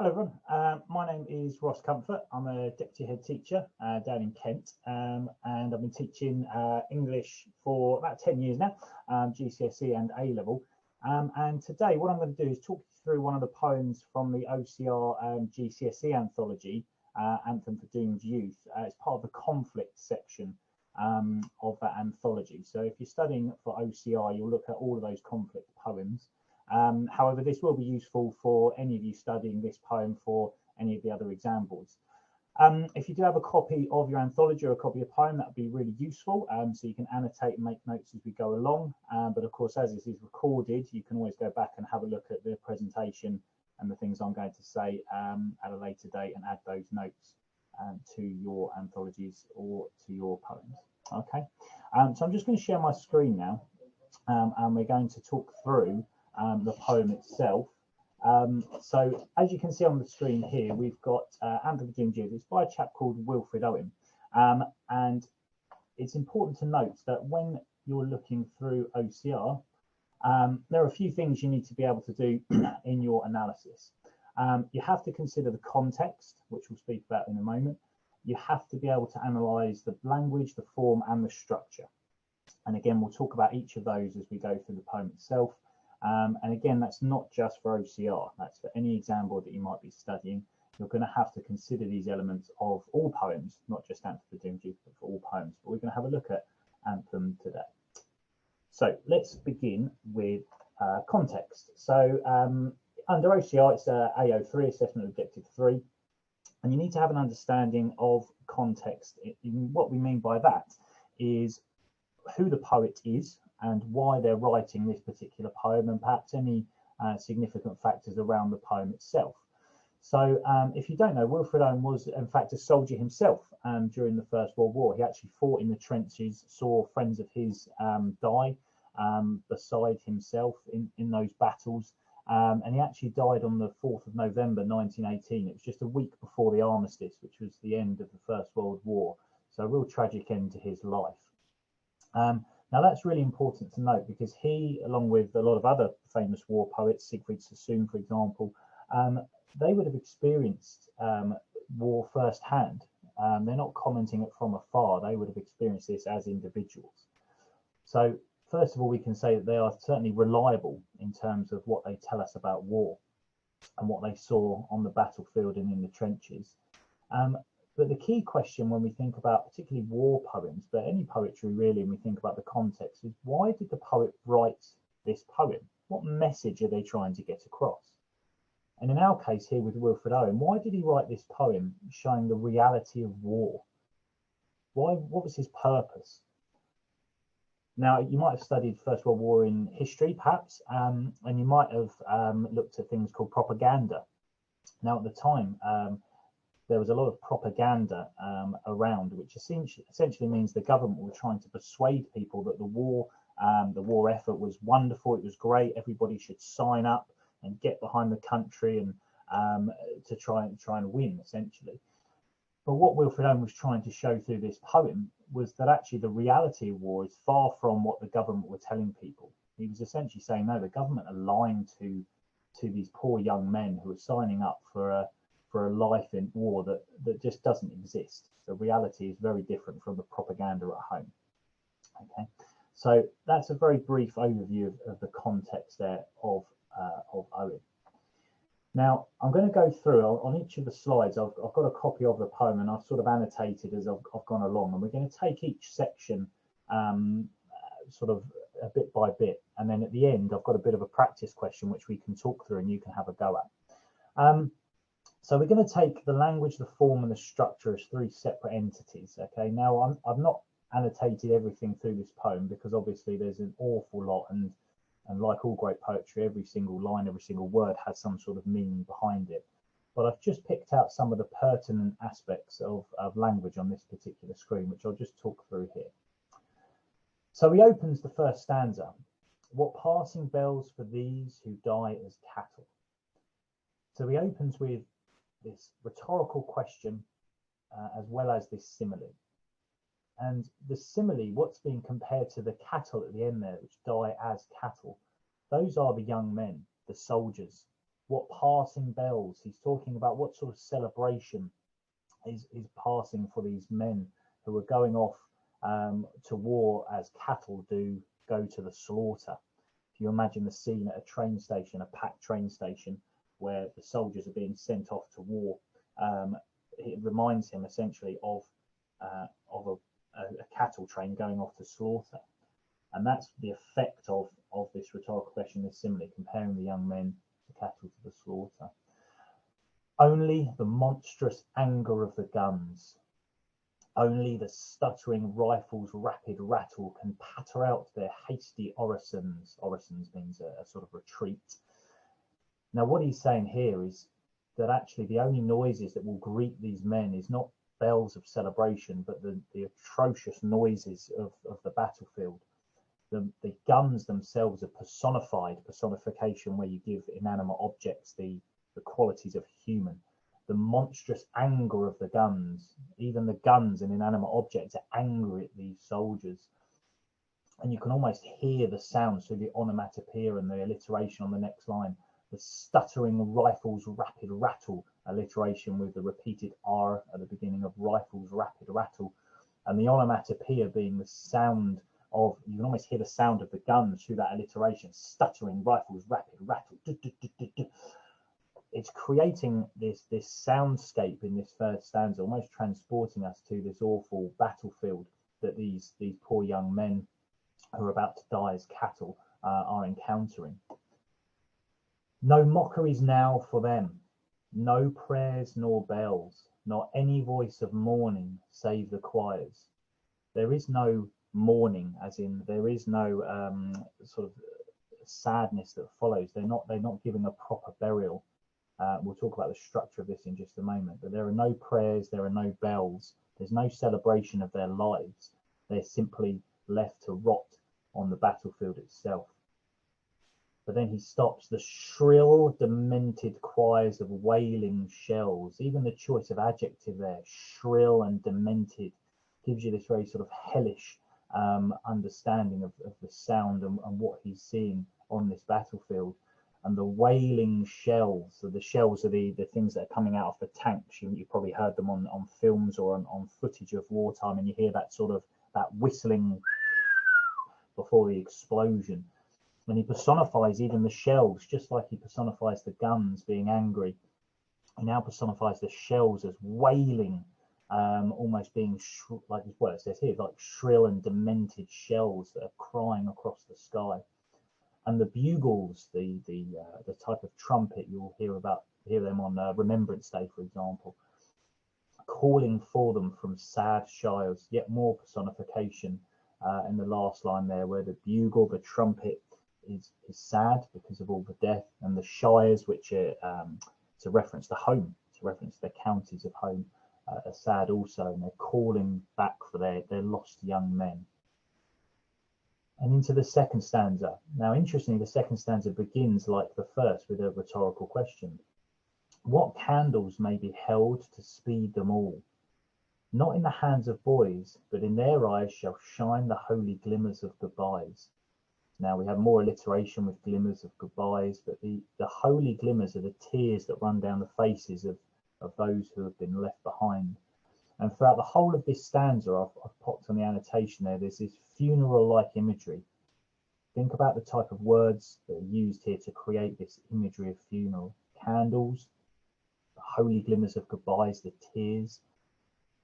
Hello everyone, my name is Ross Comfort. I'm a deputy head teacher down in Kent, and I've been teaching English for about 10 years now, GCSE and A-level. And today what I'm going to do is talk you through one of the poems from the OCR GCSE Anthology, Anthem for Doomed Youth. It's part of the conflict section of that anthology. So if you're studying for OCR, you'll look at all of those conflict poems. However, this will be useful for any of you studying this poem for any of the other exam boards. If you do have a copy of your anthology or a copy of a poem, that would be really useful. So you can annotate and make notes as we go along. But of course, as this is recorded, you can always go back and have a look at the presentation and the things I'm going to say at a later date and add those notes to your anthologies or to your poems. Okay, so I'm just going to share my screen now, and we're going to talk through the poem itself. So as you can see on the screen here, we've got Anthem for Doomed Youth. It's by a chap called Wilfred Owen, and it's important to note that when you're looking through OCR, there are a few things you need to be able to do in your analysis. You have to consider the context, which we'll speak about in a moment. You have to be able to analyse the language, the form and the structure. And again, we'll talk about each of those as we go through the poem itself. And again, that's not just for OCR, that's for any exam board that you might be studying. You're going to have to consider these elements of all poems, not just Anthem for Doomed Youth, but for all poems. But we're going to have a look at Anthem today. So let's begin with context. So under OCR, it's AO3, Assessment Objective 3. And you need to have an understanding of context. What we mean by that is who the poet is and why they're writing this particular poem, and perhaps any significant factors around the poem itself. So if you don't know, Wilfred Owen was in fact a soldier himself during the First World War. He actually fought in the trenches, saw friends of his die beside himself in those battles, and he actually died on the 4th of November 1918. It was just a week before the armistice, which was the end of the First World War. So a real tragic end to his life. Now that's really important to note, because he, along with a lot of other famous war poets, Siegfried Sassoon, for example, they would have experienced war firsthand. They're not commenting it from afar. They would have experienced this as individuals. So first of all, we can say that they are certainly reliable in terms of what they tell us about war and what they saw on the battlefield and in the trenches. But the key question when we think about particularly war poems, but any poetry really, when we think about the context, is why did the poet write this poem? What message are they trying to get across? And in our case here with Wilfred Owen, why did he write this poem showing the reality of war? What was his purpose? Now, you might have studied First World War in history, perhaps, and you might have looked at things called propaganda. Now, at the time, there was a lot of propaganda around, which essentially means the government were trying to persuade people that the war effort was wonderful, it was great, everybody should sign up and get behind the country and to try and win, essentially. But what Wilfred Owen was trying to show through this poem was that actually the reality of war is far from what the government were telling people. He was essentially saying, no, the government are lying to these poor young men who are signing up for a life in war that just doesn't exist. The reality is very different from the propaganda at home. Okay, so that's a very brief overview of the context there of Owen. Now I'm going to go through on each of the slides. I've got a copy of the poem and I've sort of annotated as I've gone along, and we're going to take each section sort of a bit by bit, and then at the end I've got a bit of a practice question which we can talk through and you can have a go at. So we're going to take the language, the form and the structure as three separate entities. Okay, now I've not annotated everything through this poem because obviously there's an awful lot, and like all great poetry, every single line, every single word has some sort of meaning behind it. But I've just picked out some of the pertinent aspects of language on this particular screen, which I'll just talk through here. So he opens the first stanza. What passing bells for these who die as cattle? So he opens with this rhetorical question as well as this simile. And the simile, what's being compared to the cattle at the end there, which die as cattle, those are the young men, the soldiers, what passing bells. He's talking about what sort of celebration is passing for these men who are going off to war as cattle do go to the slaughter. If you imagine the scene at a train station, a packed train station, where the soldiers are being sent off to war, it reminds him essentially of a cattle train going off to slaughter. And that's the effect of this rhetorical question is similarly comparing the young men to cattle to the slaughter. Only the monstrous anger of the guns, only the stuttering rifles' rapid rattle can patter out their hasty orisons. Orisons means a sort of retreat. Now, what he's saying here is that actually the only noises that will greet these men is not bells of celebration, but the atrocious noises of the battlefield. The guns themselves are personification where you give inanimate objects the qualities of human. The monstrous anger of the guns, even the guns and inanimate objects are angry at these soldiers. And you can almost hear the sound through the onomatopoeia and the alliteration on the next line. The stuttering rifles' rapid rattle, alliteration with the repeated R at the beginning of rifles' rapid rattle. And the onomatopoeia being the sound of, you can almost hear the sound of the guns through that alliteration, stuttering rifles' rapid rattle. It's creating this soundscape in this first stanza, almost transporting us to this awful battlefield that these poor young men who are about to die as cattle are encountering. No mockeries now for them, no prayers nor bells, nor any voice of mourning save the choirs. There is no mourning, as in there is no sort of sadness that follows. They're not giving a proper burial. We'll talk about the structure of this in just a moment, but there are no prayers, there are no bells, there's no celebration of their lives. They're simply left to rot on the battlefield itself. But then he stops. The shrill, demented choirs of wailing shells, even the choice of adjective there, shrill and demented, gives you this very sort of hellish understanding of the sound and what he's seeing on this battlefield. And the wailing shells, so the shells are the things that are coming out of the tanks. You probably heard them on films or on footage of wartime, and you hear that sort of that whistling before the explosion. And he personifies even the shells, just like he personifies the guns being angry. He now personifies the shells as wailing, almost being like what it says here, like shrill and demented shells that are crying across the sky. And the bugles, the type of trumpet you'll hear them on Remembrance Day, for example, calling for them from sad shires. Yet more personification in the last line there, where the bugle, the trumpet, is sad because of all the death, and the shires, which are it's a reference to home, it's a reference to the counties of home, are sad also, and they're calling back for their lost young men. And into the second stanza. Now, interestingly, the second stanza begins like the first with a rhetorical question. What candles may be held to speed them all? Not in the hands of boys, but in their eyes shall shine the holy glimmers of goodbyes. Now we have more alliteration with glimmers of goodbyes, but the holy glimmers are the tears that run down the faces of those who have been left behind. And throughout the whole of this stanza, I've popped on the annotation there, there's this funeral-like imagery. Think about the type of words that are used here to create this imagery of funeral. Candles, the holy glimmers of goodbyes, the tears.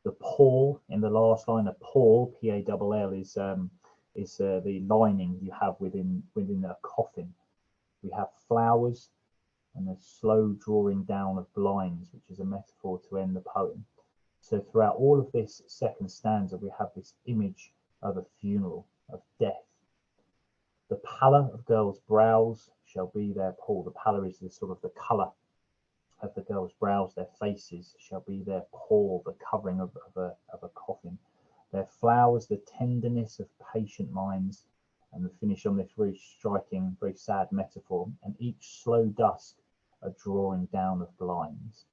The pall in the last line, a pall, P-A-L-L, is the lining you have within a coffin. We have flowers and a slow drawing down of blinds, which is a metaphor to end the poem. So throughout all of this second stanza, we have this image of a funeral, of death. The pallor of girls' brows shall be their pall. The pallor is the sort of the colour of the girls' brows, their faces shall be their pall, the covering of a coffin. Their flowers, the tenderness of patient minds, and the finish on this very striking, very sad metaphor. And each slow dusk, a drawing down of blinds.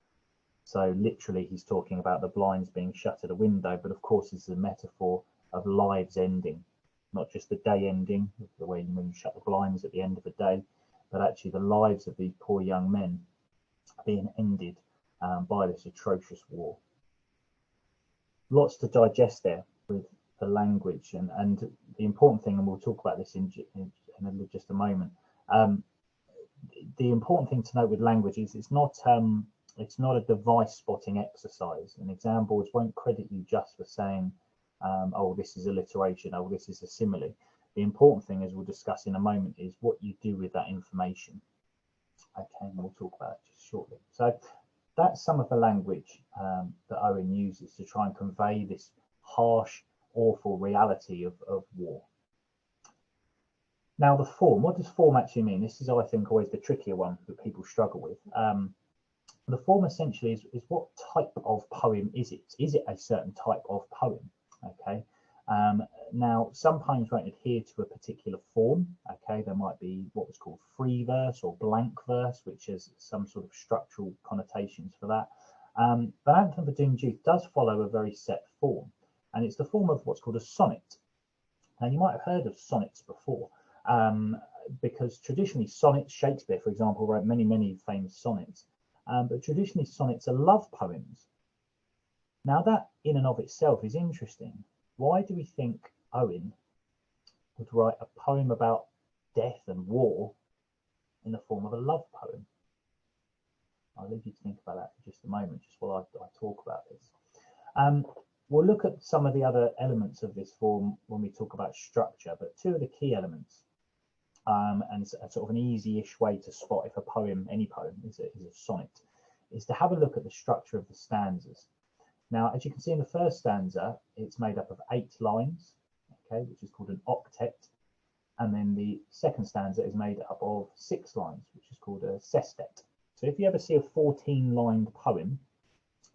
So literally, he's talking about the blinds being shut at a window, but of course, this is a metaphor of lives ending, not just the day ending, the way when you shut the blinds at the end of the day, but actually the lives of these poor young men being ended by this atrocious war. Lots to digest there with the language, and the important thing, and we'll talk about this in just a moment. The important thing to note with language is it's not a device spotting exercise, and exam boards won't credit you just for saying, oh, this is alliteration, oh, this is a simile. The important thing, as we'll discuss in a moment, is what you do with that information. Okay, and we'll talk about it just shortly. So that's some of the language that Owen uses to try and convey this harsh, awful reality of war. Now, the form, what does form actually mean? This is, I think, always the trickier one that people struggle with. The form essentially is what type of poem is it? Is it a certain type of poem? Okay. Now, some poems won't adhere to a particular form. Okay, there might be what was called free verse or blank verse, which has some sort of structural connotations for that. But Anthem for Doomed Youth does follow a very set form, and it's the form of what's called a sonnet. Now, you might have heard of sonnets before, because traditionally sonnets, Shakespeare, for example, wrote many, many famous sonnets, but traditionally sonnets are love poems. Now, that in and of itself is interesting. Why do we think Owen would write a poem about death and war in the form of a love poem? I'll leave you to think about that for just a moment, just while I talk about this. We'll look at some of the other elements of this form when we talk about structure, but two of the key elements, and a sort of an easy-ish way to spot if a poem, any poem, is a sonnet, is to have a look at the structure of the stanzas. Now, as you can see in the first stanza, it's made up of 8 lines, okay, which is called an octet. And then the second stanza is made up of 6 lines, which is called a sestet. So if you ever see a 14-lined poem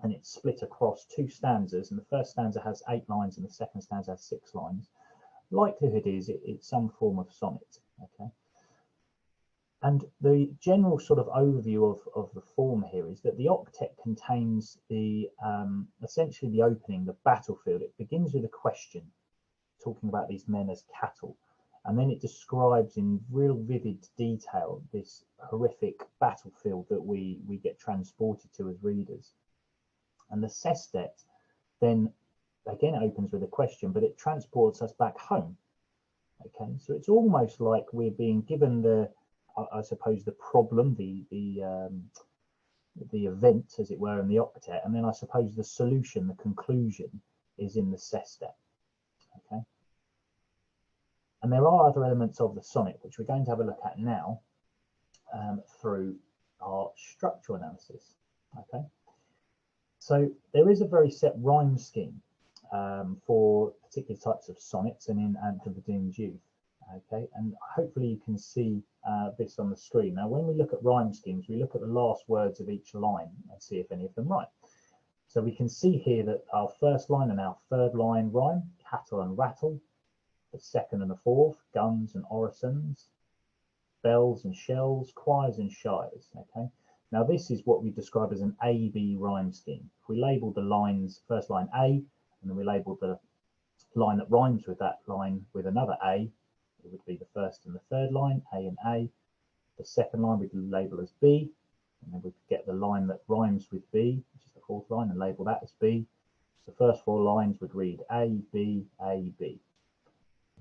and it's split across 2 stanzas, and the first stanza has 8 lines and the second stanza has 6 lines, likelihood is it's some form of sonnet, okay? And the general sort of overview of the form here is that the octet contains the essentially the opening, the battlefield. It begins with a question, talking about these men as cattle, and then it describes in real vivid detail this horrific battlefield that we get transported to as readers. And the sestet then again opens with a question, but it transports us back home. Okay, so it's almost like we're being given the, I suppose, the problem, the event, as it were, in the octet, and then I suppose the solution, the conclusion, is in the sestet. Okay, and there are other elements of the sonnet which we're going to have a look at now through our structural analysis. Okay, so there is a very set rhyme scheme for particular types of sonnets and in Anthem for Doomed Youth. Okay, and hopefully you can see this on the screen. Now, when we look at rhyme schemes, we look at the last words of each line and see if any of them rhyme. So we can see here that our first line and our third line rhyme, cattle and rattle. The second and the fourth, guns and orisons, bells and shells, choirs and shires. Okay, now this is what we describe as an A-B rhyme scheme. If we label the lines, first line A, and then we label the line that rhymes with that line with another A, it would be the first and the third line, A and A. The second line we can label as B, and then we could get the line that rhymes with B, which is the fourth line, and label that as B. So the first 4 lines would read A, B, A, B.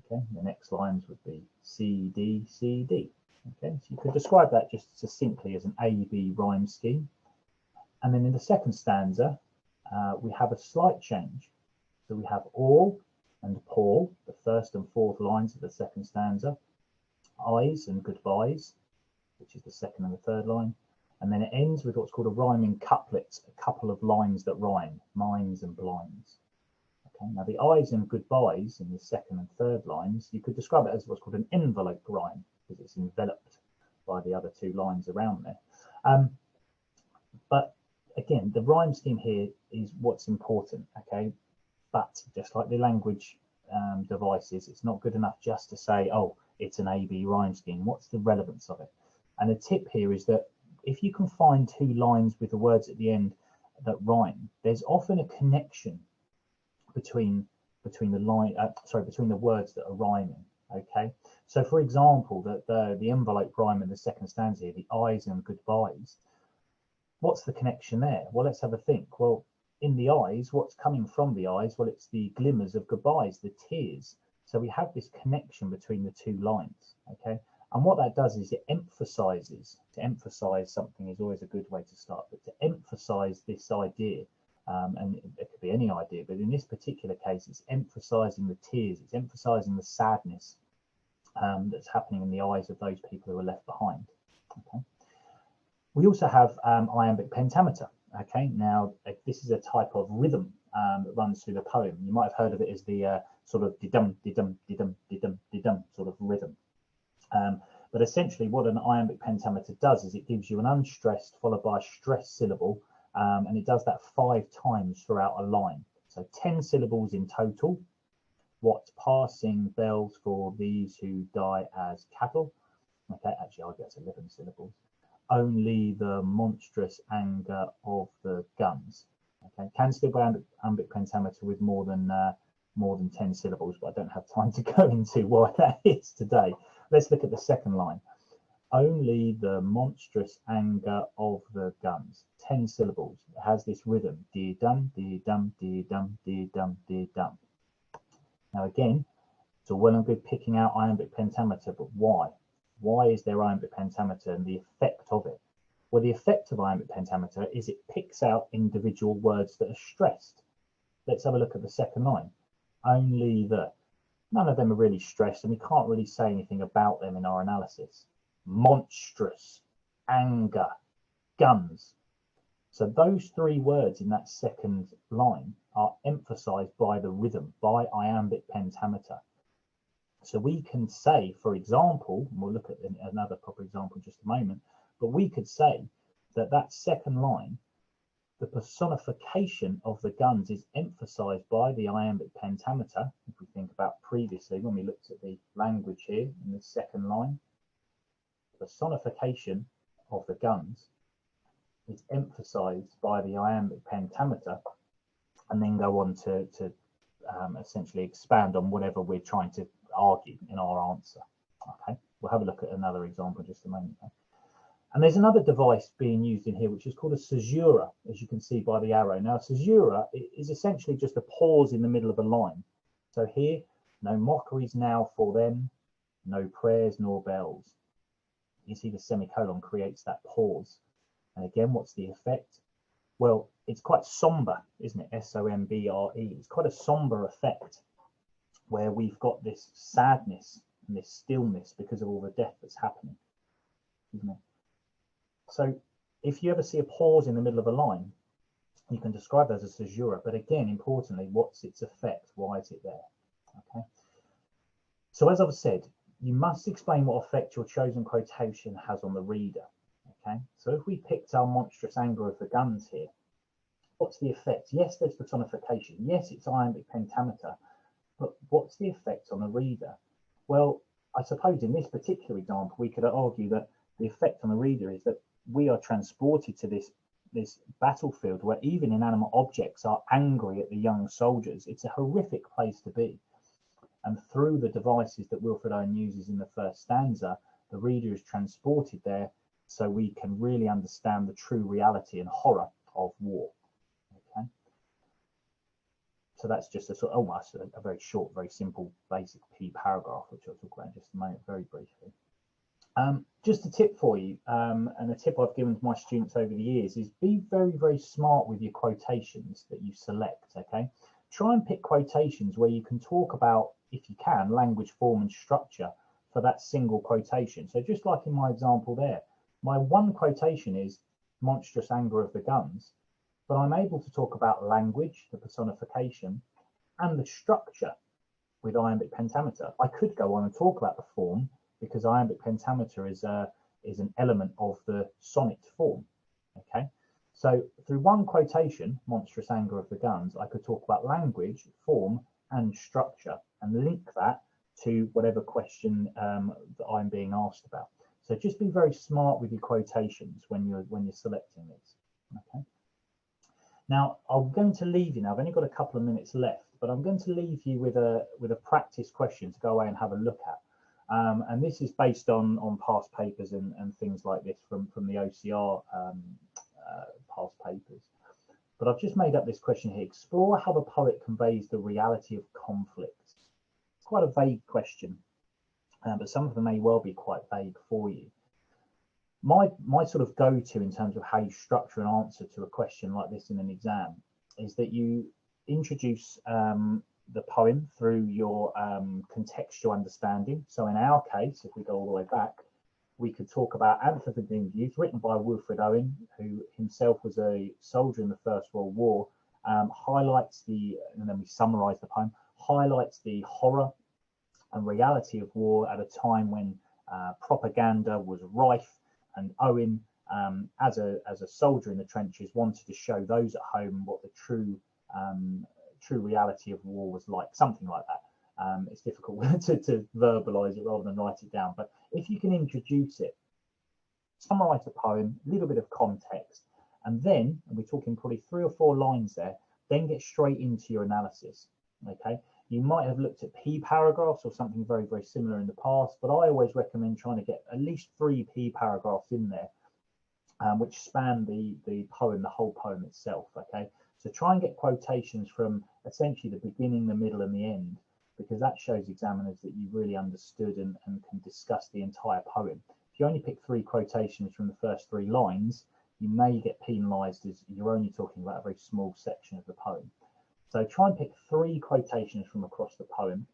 Okay, the next lines would be C, D, C, D. Okay, so you could describe that just succinctly as an A-B rhyme scheme. And then in the second stanza, we have a slight change. So we have all and Paul, the first and fourth lines of the second stanza, eyes and goodbyes, which is the second and the third line, and then it ends with what's called a rhyming couplet, a couple of lines that rhyme, minds and blinds. Okay, now the eyes and goodbyes in the second and third lines, you could describe it as what's called an envelope rhyme, because it's enveloped by the other 2 lines around there. But again, the rhyme scheme here is what's important, okay? But just like the language devices, it's not good enough just to say, oh, it's an A-B rhyme scheme. What's the relevance of it? And the tip here is that if you can find 2 lines with the words at the end that rhyme, there's often a connection between the line, between the words that are rhyming. Okay, so for example, the envelope rhyme in the second stanza here, the eyes and goodbyes, what's the connection there? Well, let's have a think. Well, in the eyes, what's coming from the eyes? Well, it's the glimmers of goodbyes, the tears. So we have this connection between the two lines, okay? And what that does is it emphasizes, to emphasize something is always a good way to start, but to emphasize this idea, and it could be any idea, but in this particular case, it's emphasizing the tears, it's emphasizing the sadness that's happening in the eyes of those people who are left behind, okay? We also have iambic pentameter, okay? Now, this is a type of rhythm that runs through the poem. You might have heard of it as the sort of di-dum, di-dum, di-dum, di-dum, di-dum sort of rhythm. But essentially what an iambic pentameter does is it gives you an unstressed followed by a stressed syllable, and it does that 5 times throughout a line. So 10 syllables in total. What passing bells for these who die as cattle? Okay, actually I guess 11 syllables. Only the monstrous anger of the guns. Okay, can still be iambic pentameter with more than 10 syllables, but I don't have time to go into why that is today. Let's look at the second line. Only the monstrous anger of the guns. 10 syllables. It has this rhythm. Dee dum, dee dum, dee dum, dee dum, dee dum. Now again, it's all well and good picking out iambic pentameter, but why? Why is there iambic pentameter and the effect of it? Well, the effect of iambic pentameter is it picks out individual words that are stressed. Let's have a look at the second line. Only the. None of them are really stressed, and we can't really say anything about them in our analysis. Monstrous, anger, guns. So those 3 words in that second line are emphasized by the rhythm, by iambic pentameter. So we can say, for example, and we'll look at another proper example in just a moment, but we could say that that second line, the personification of the guns is emphasized by the iambic pentameter. If we think about previously, when we looked at the language here in the second line, the personification of the guns is emphasized by the iambic pentameter, and then go on to essentially expand on whatever we're trying to argue in our answer. Okay, we'll have a look at another example in just a moment. And there's another device being used in here, which is called a caesura, as you can see by the arrow. Now, caesura is essentially just a pause in the middle of a line. So here, no mockeries now for them, no prayers nor bells. You see the semicolon creates that pause. And again, what's the effect? Well, it's quite somber, isn't it? S-O-M-B-R-E. It's quite a somber effect where we've got this sadness and this stillness because of all the death that's happening, isn't it? So if you ever see a pause in the middle of a line, you can describe that as a caesura. But again, importantly, what's its effect? Why is it there? Okay. So as I've said, you must explain what effect your chosen quotation has on the reader. Okay. So if we picked our monstrous anger of the guns here, what's the effect? Yes, there's personification. Yes, it's iambic pentameter. But what's the effect on the reader? Well, I suppose in this particular example, we could argue that the effect on the reader is that we are transported to this battlefield where even inanimate objects are angry at the young soldiers. It's a horrific place to be. And through the devices that Wilfred Owen uses in the first stanza, the reader is transported there so we can really understand the true reality and horror of war. Okay. So that's just a sort of almost a very short, very simple, basic P paragraph, which I'll talk about in just a moment, very briefly. Just a tip for you, and a tip I've given to my students over the years is be very, very smart with your quotations that you select, okay? Try and pick quotations where you can talk about, if you can, language, form and structure for that single quotation. So just like in my example there, my one quotation is monstrous anger of the guns, but I'm able to talk about language, the personification, and the structure with iambic pentameter. I could go on and talk about the form, because iambic pentameter is an element of the sonnet form. Okay, so through one quotation, monstrous anger of the guns, I could talk about language, form, and structure, and link that to whatever question that I'm being asked about. So just be very smart with your quotations when you're selecting these. Okay. Now, I'm going to leave you now. I've only got a couple of minutes left, but I'm going to leave you with a practice question to go away and have a look at. And this is based on past papers and things like this from the OCR past papers. But I've just made up this question here. Explore how the poet conveys the reality of conflict. It's quite a vague question, but some of them may well be quite vague for you. My sort of go-to in terms of how you structure an answer to a question like this in an exam is that you introduce the poem through your contextual understanding. So in our case, if we go all the way back, we could talk about Anthem for Doomed Youth, written by Wilfred Owen, who himself was a soldier in the First World War, highlights and then we summarise the poem, highlights the horror and reality of war at a time when propaganda was rife, and Owen, as a soldier in the trenches, wanted to show those at home what the true reality of war was like, something like that. It's difficult to verbalise it rather than write it down, but if you can introduce it, summarise the poem, a little bit of context, and then, and we're talking probably 3 or 4 lines there, then get straight into your analysis. Okay, you might have looked at P paragraphs or something very, very similar in the past, but I always recommend trying to get at least 3 P paragraphs in there, which span the poem, the whole poem itself. Okay, so try and get quotations from essentially the beginning, the middle, and the end, because that shows examiners that you really understood and can discuss the entire poem. If you only pick 3 quotations from the first 3 lines, you may get penalised as you're only talking about a very small section of the poem. So try and pick 3 quotations from across the poem.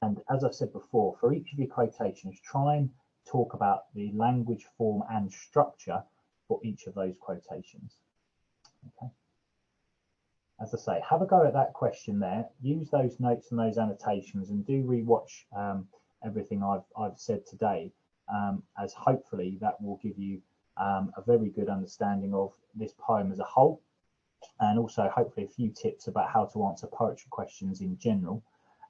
And as I've said before, for each of your quotations, try and talk about the language, form, and structure for each of those quotations. Okay. As I say, have a go at that question there. Use those notes and those annotations, and do rewatch everything I've said today, as hopefully that will give you a very good understanding of this poem as a whole, and also hopefully a few tips about how to answer poetry questions in general.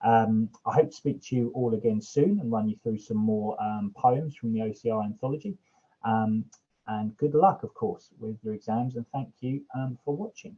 I hope to speak to you all again soon and run you through some more poems from the OCR Anthology. And good luck, of course, with your exams, and thank you for watching.